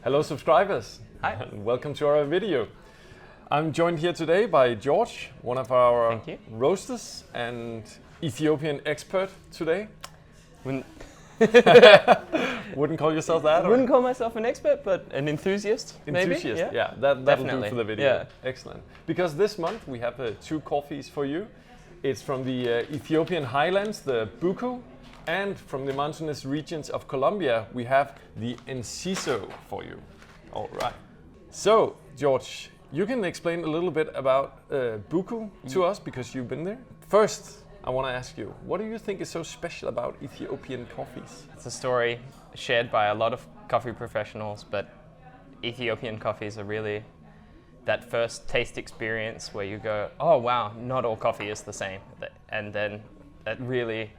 Hello subscribers. Hi. And welcome to our video. I'm joined here today by George, one of our roasters and Ethiopian expert today. Wouldn't call yourself that? Wouldn't call myself an expert, but an enthusiast, maybe? Enthusiast, yeah. That'll do for the video. Yeah. Excellent. Because this month we have two coffees for you. It's from the Ethiopian highlands, the Buku, and from the mountainous regions of Colombia, we have the Inciso for you. All right. So, George, you can explain a little bit about Buku to us because you've been there. First, I want to ask you, what do you think is so special about Ethiopian coffees? It's a story shared by a lot of coffee professionals, but Ethiopian coffees are really that first taste experience where you go, oh wow, not all coffee is the same. And then that really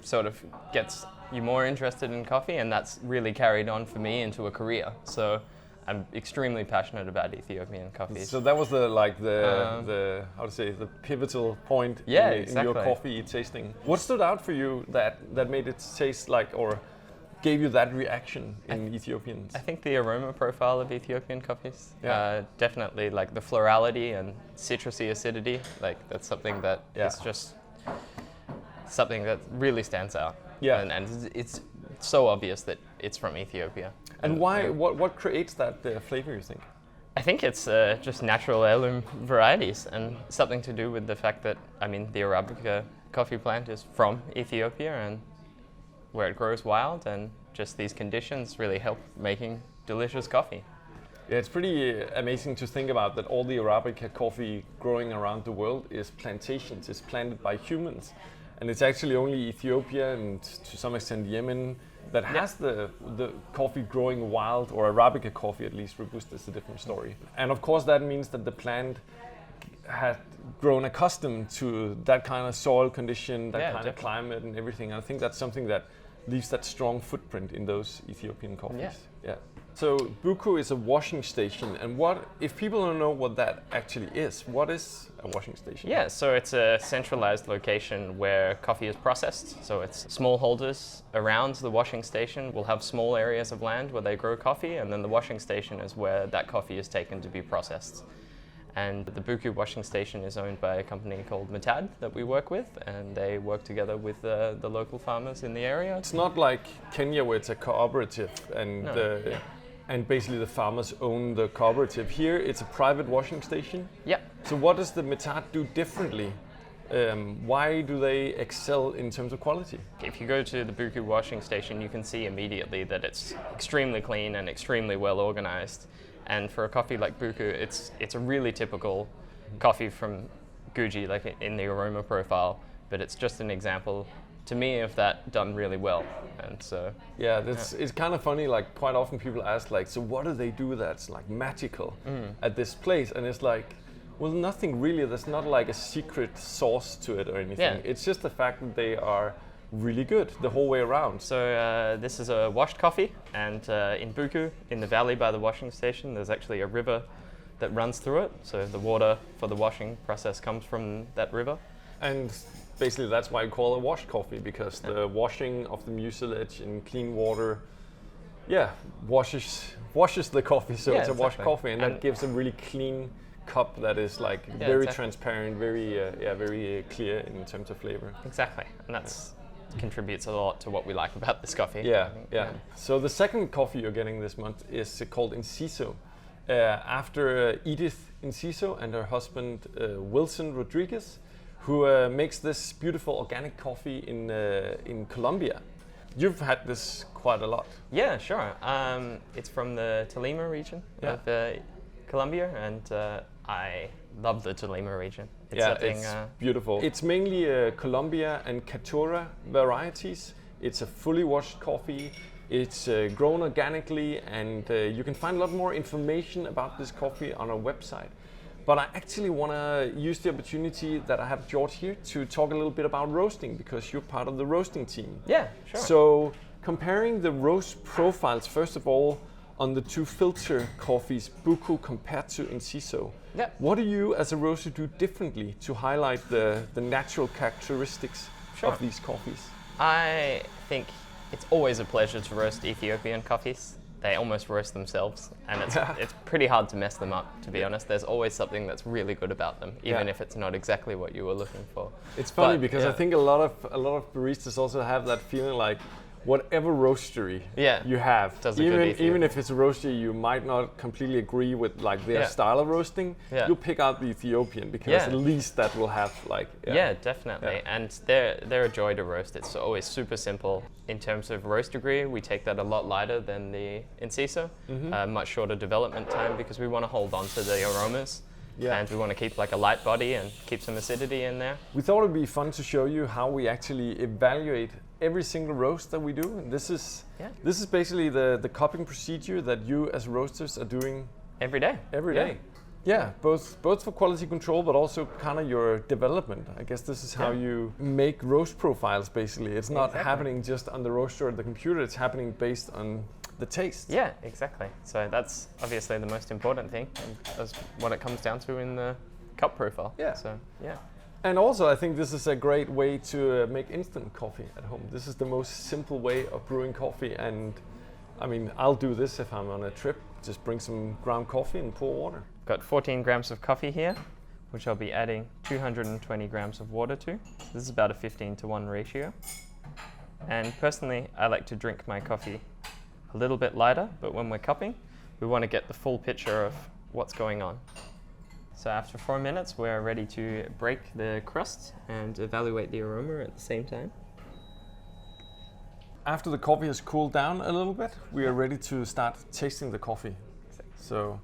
sort of gets you more interested in coffee, and that's really carried on for me into a career. So I'm extremely passionate about Ethiopian coffees. So that was the pivotal point in your coffee tasting. What stood out for you that made it taste like, or gave you that reaction in Ethiopians? I think the aroma profile of Ethiopian coffees, definitely like the florality and citrusy acidity. Like that's something that is just something that really stands out. Yeah, and it's so obvious that it's from Ethiopia. And why? What creates that flavor, you think? I think it's just natural heirloom varieties, and something to do with the fact that, I mean, the Arabica coffee plant is from Ethiopia and where it grows wild, and just these conditions really help making delicious coffee. Yeah, it's pretty amazing to think about that all the Arabica coffee growing around the world is plantations, is planted by humans. And it's actually only Ethiopia and to some extent Yemen that has the coffee growing wild, or Arabica coffee at least. Robusta is a different story. And of course that means that the plant had grown accustomed to that kind of soil condition, that kind of climate and everything. And I think that's something that leaves that strong footprint in those Ethiopian coffees. Yeah. So Buku is a washing station, and if people don't know what that actually is, what is a washing station? Yeah, so it's a centralized location where coffee is processed. So it's small holders around the washing station will have small areas of land where they grow coffee, and then the washing station is where that coffee is taken to be processed. And the Buku washing station is owned by a company called Matad that we work with, and they work together with the local farmers in the area. It's not like Kenya where it's a cooperative and basically the farmers own the cooperative. Here it's a private washing station. Yeah. So what does the Matad do differently? Why do they excel in terms of quality? If you go to the Buku washing station, you can see immediately that it's extremely clean and extremely well organized. And for a coffee like Buku, it's a really typical coffee from Guji, like in the aroma profile, but it's just an example to me of that done really well. And so it's kind of funny, like quite often people ask like, so what do they do that's like magical at this place? And it's like, well, nothing really. There's not like a secret sauce to it or anything. It's just the fact that they are really good the whole way around. So this is a washed coffee, and in Buku, in the valley by the washing station, there's actually a river that runs through it. So the water for the washing process comes from that river. And basically that's why we call it washed coffee, because the washing of the mucilage in clean water washes the coffee, so it's a washed coffee, and that gives a really clean cup that is like very transparent, very clear in terms of flavor. Exactly, and that's contributes a lot to what we like about this coffee. Yeah. So the second coffee you're getting this month is called Inciso, after Edith Inciso and her husband Wilson Rodriguez, who makes this beautiful organic coffee in Colombia. You've had this quite a lot. Yeah, sure. It's from the Tolima region of Colombia, and I love the Tolima region. It's beautiful. It's mainly Colombia and Caturra varieties. It's a fully washed coffee. It's grown organically, and you can find a lot more information about this coffee on our website. But I actually want to use the opportunity that I have George here to talk a little bit about roasting, because you're part of the roasting team. Yeah, sure. So comparing the roast profiles, first of all, on the two filter coffees, Buku compared to Inciso. Yeah. What do you as a roaster do differently to highlight the natural characteristics of these coffees? I think it's always a pleasure to roast Ethiopian coffees. they almost roast themselves, and it's pretty hard to mess them up, to be honest. There's always something that's really good about them, even if it's not exactly what you were looking for. It's funny because I think a lot of baristas also have that feeling like whatever roastery you have, even if it's a roastery you might not completely agree with, like their style of roasting, you'll pick out the Ethiopian because at least that will have like definitely. And they're a joy to roast. It's always super simple. In terms of roast degree, we take that a lot lighter than the Inciso, much shorter development time because we want to hold on to the aromas. And we want to keep like a light body and keep some acidity in there. We thought it'd be fun to show you how we actually evaluate every single roast that we do. And this is basically the cupping procedure that you as roasters are doing every day. Yeah, both for quality control, but also kind of your development. I guess this is how you make roast profiles. Basically, it's not happening just on the roaster or the computer. It's happening based on the taste. Yeah, exactly. So that's obviously the most important thing, and that's what it comes down to in the cup profile. And also, I think this is a great way to make instant coffee at home. This is the most simple way of brewing coffee, and I mean, I'll do this if I'm on a trip. Just bring some ground coffee and pour water. Got 14 grams of coffee here, which I'll be adding 220 grams of water to. This is about a 15:1 ratio. And personally, I like to drink my coffee a little bit lighter, but when we're cupping, we want to get the full picture of what's going on. So after 4 minutes, we're ready to break the crust and evaluate the aroma at the same time. After the coffee has cooled down a little bit, we are ready to start tasting the coffee. So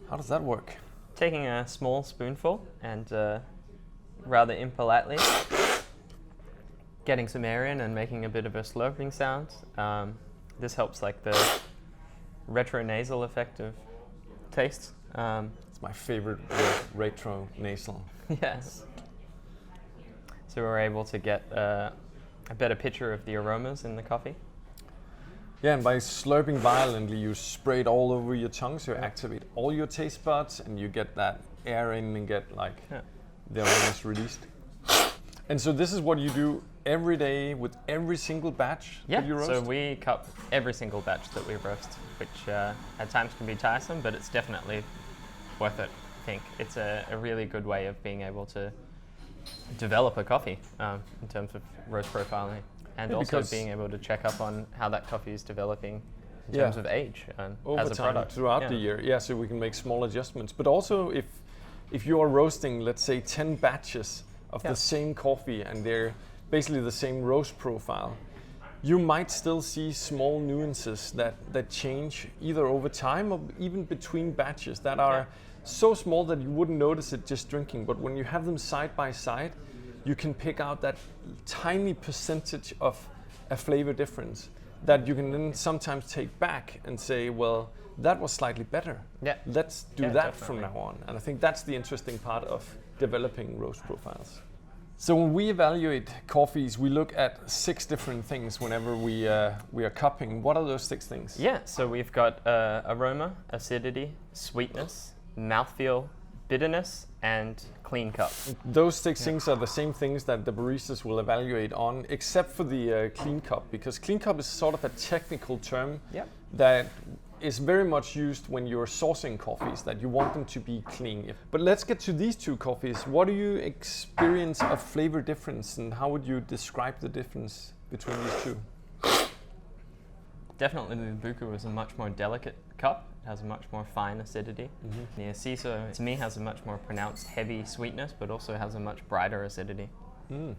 how does that work? Taking a small spoonful and rather impolitely getting some air in and making a bit of a slurping sound. This helps like the retronasal effect of taste. It's my favorite word, retronasal. Yes. So we're able to get a better picture of the aromas in the coffee. Yeah, and by slurping violently, you spray it all over your tongue, so you activate all your taste buds, and you get that air in and get like the aromas released. And so this is what you do every day with every single batch that you roast? So we cup every single batch that we roast, which at times can be tiresome, but it's definitely worth it, I think. It's a really good way of being able to develop a coffee in terms of roast profiling, and also being able to check up on how that coffee is developing in terms of age over as a time, product. Throughout the year. Yeah, so we can make small adjustments. But also if you are roasting, let's say 10 batches of the same coffee and they're basically the same roast profile, you might still see small nuances that change either over time or even between batches that are so small that you wouldn't notice it just drinking. But when you have them side by side, you can pick out that tiny percentage of a flavor difference that you can then sometimes take back and say, well, that was slightly better. Let's do that definitely from now on. And I think that's the interesting part of developing roast profiles. So when we evaluate coffees, we look at 6 different things whenever we are cupping. What are those 6 things? Yeah, so we've got aroma, acidity, sweetness, mouthfeel, bitterness, and clean cup. Those 6 things are the same things that the baristas will evaluate on, except for the clean cup, because clean cup is sort of a technical term that is very much used when you're sourcing coffees, that you want them to be clean. But let's get to these 2 coffees. What do you experience of flavor difference, and how would you describe the difference between these 2? Definitely the Buku is a much more delicate cup. It has a much more fine acidity. The Inciso, to me, has a much more pronounced heavy sweetness, but also has a much brighter acidity. And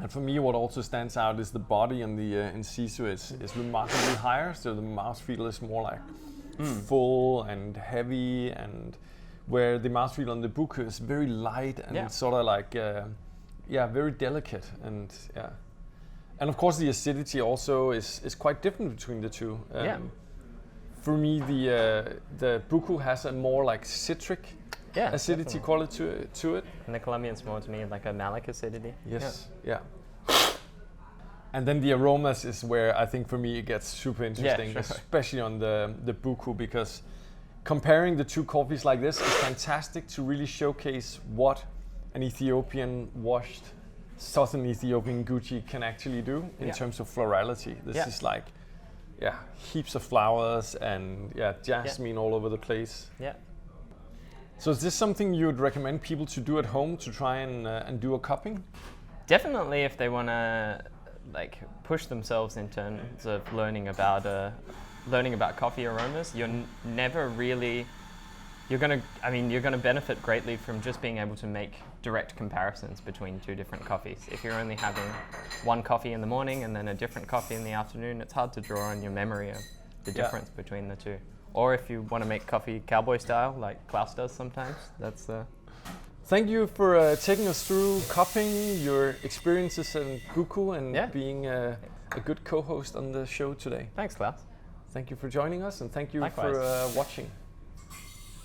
for me, what also stands out is the body on the Inciso is remarkably higher, so the mouthfeel is more like full and heavy, and where the mouthfeel on the Buku is very light and sort of like, very delicate. And and of course the acidity also is quite different between the 2. For me, the Buku has a more like citric acidity definitely quality to it. And the Colombian's more, to me, like a malic acidity. Yes, And then the aromas is where I think for me it gets super interesting, especially on the Buku, because comparing the 2 coffees like this is fantastic to really showcase what an Ethiopian washed Southern Ethiopian Gucci can actually do in terms of florality. This is like heaps of flowers and jasmine all over the place. Yeah. So is this something you would recommend people to do at home to try and do a cupping? Definitely, if they want to like push themselves in terms of learning about coffee aromas, you're gonna benefit greatly from just being able to make direct comparisons between two different coffees. If you're only having one coffee in the morning and then a different coffee in the afternoon, it's hard to draw on your memory of the difference between the two. Or if you want to make coffee cowboy style, like Klaus does sometimes, that's Thank you for taking us through cupping, your experiences in Buku, and being a good co-host on the show today. Thanks, Klaus. Thank you for joining us, and thank you Likewise. for watching.